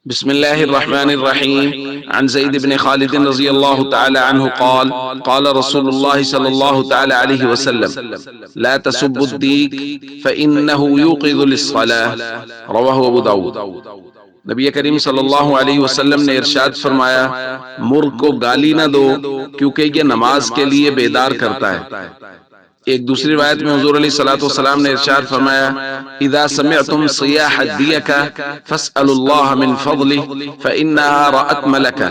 بسم الله الرحمن الرحيم. عن زيد بن خالد رضي الله تعالى عنه قال قال رسول الله صلى الله تعالى عليه وسلم: لا تسبوا الديك فإنه يوقظ للصلاة. رواه ابو داود. نبی کریم صلی اللہ علیہ وسلم نے ارشاد فرمایا، مرغ کو گالی نہ دو کیونکہ یہ نماز کے لیے بیدار کرتا ہے۔ ایک دوسری روایت میں حضور علیہ الصلوۃ والسلام نے ارشاد فرمایا، اذا سمعتم صیاح الدیکہ فاسألوا اللہ من فضلہ فإنہا رأت ملکا۔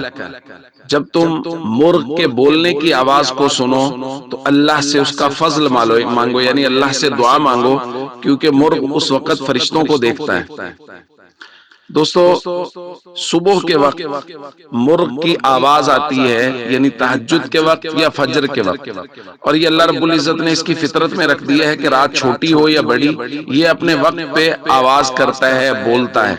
جب تم مرغ کے بولنے کی آواز کو سنو تو اللہ سے اس کا فضل مانگو، یعنی اللہ سے دعا مانگو، کیونکہ مرغ اس وقت فرشتوں کو دیکھتا ہے۔ دوستو، صبح کے وقت مرغ کی آواز آتی ہے، یعنی تہجد کے وقت یا فجر کے وقت، اور یہ اللہ رب العزت نے اس کی فطرت میں رکھ دیا ہے کہ رات چھوٹی ہو یا بڑی، یہ اپنے وقت پہ آواز کرتا ہے، بولتا ہے۔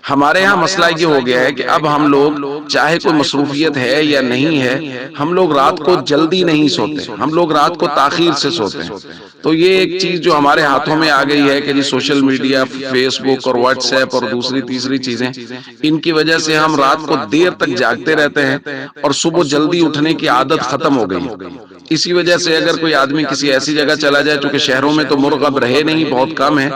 ہمارے ہاں مسئلہ یہ ہو گیا ہے کہ اب ہم لوگ چاہے کوئی مصروفیت ہے یا نہیں ہے، ہم لوگ رات کو جلدی نہیں سوتے، ہم لوگ رات کو تاخیر سے سوتے ہیں۔ تو یہ ایک چیز جو ہمارے ہاتھوں میں آ گئی ہے کہ جی سوشل میڈیا، فیس بک اور واٹس ایپ اور دوسری تیسری چیزیں، ان کی وجہ سے ہم رات کو دیر تک جاگتے رہتے ہیں اور صبح جلدی اٹھنے کی عادت ختم ہو گئی۔ اسی وجہ سے اگر کوئی آدمی کسی ایسی جگہ چلا جائے، چونکہ شہروں میں تو مرغ اب رہے نہیں، بہت کم ہے،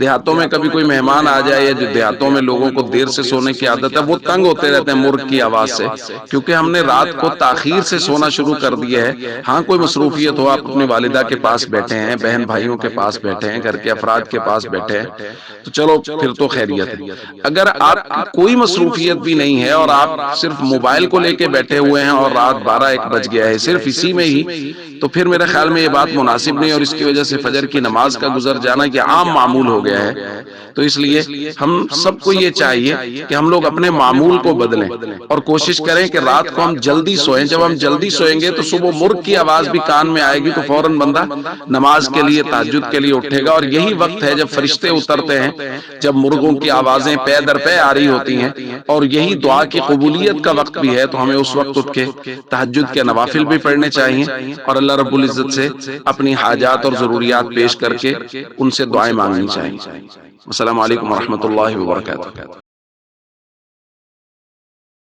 دیہاتوں میں کبھی کوئی مہمان آ جائے، یا جو دیہاتوں میں لوگوں کو دیر سے سونے کی عادت ہے، وہ تنگ ہوتے رہتے ہیں مرغ کی آواز سے، کیونکہ ہم نے رات کو تاخیر سے سونا شروع کر دیا ہے۔ ہاں کوئی مصروفیت ہو، آپ اپنی والدہ کے پاس بیٹھے ہیں، بہن بھائیوں کے پاس بیٹھے ہیں، گھر کے افراد کے پاس بیٹھے ہیں، تو چلو پھر تو خیریت ہے۔ اگر آپ کی کوئی مصروفیت بھی نہیں ہے اور آپ صرف موبائل کو لے کے بیٹھے ہوئے ہیں اور رات 12-1 بج گیا ہے صرف اسی میں ہی، تو پھر میرے خیال میں یہ بات مناسب نہیں، اور اس کی وجہ سے فجر کی نماز کا گزر جانا یہ عام معمول ہو گیا ہے۔ تو اس لیے ہم سب کو یہ چاہیے کہ ہم لوگ اپنے معمول کو بدلیں اور کوشش کریں کہ رات کو ہم جلدی سوئیں۔ جب ہم جلدی سوئیں گے تو صبح مرغ کی آواز بھی کان میں آئے گی، تو فوراً بندہ نماز کے لیے، تہجد کے لیے اٹھے گا، اور یہی وقت ہے جب فرشتے اترتے ہیں، جب مرغوں کی آوازیں پے در پے آ رہی ہوتی ہیں، اور یہی دعا کی قبولیت کا وقت بھی ہے۔ تو ہمیں اس وقت اٹھ کے تہجد کے نوافل بھی پڑھنے چاہیے اور اللہ رب العزت سے اپنی حاجات اور ضروریات پیش کر کے ان سے دعائیں مانگنی چاہیے۔ السلام علیکم ورحمۃ اللہ وبرکاتہ۔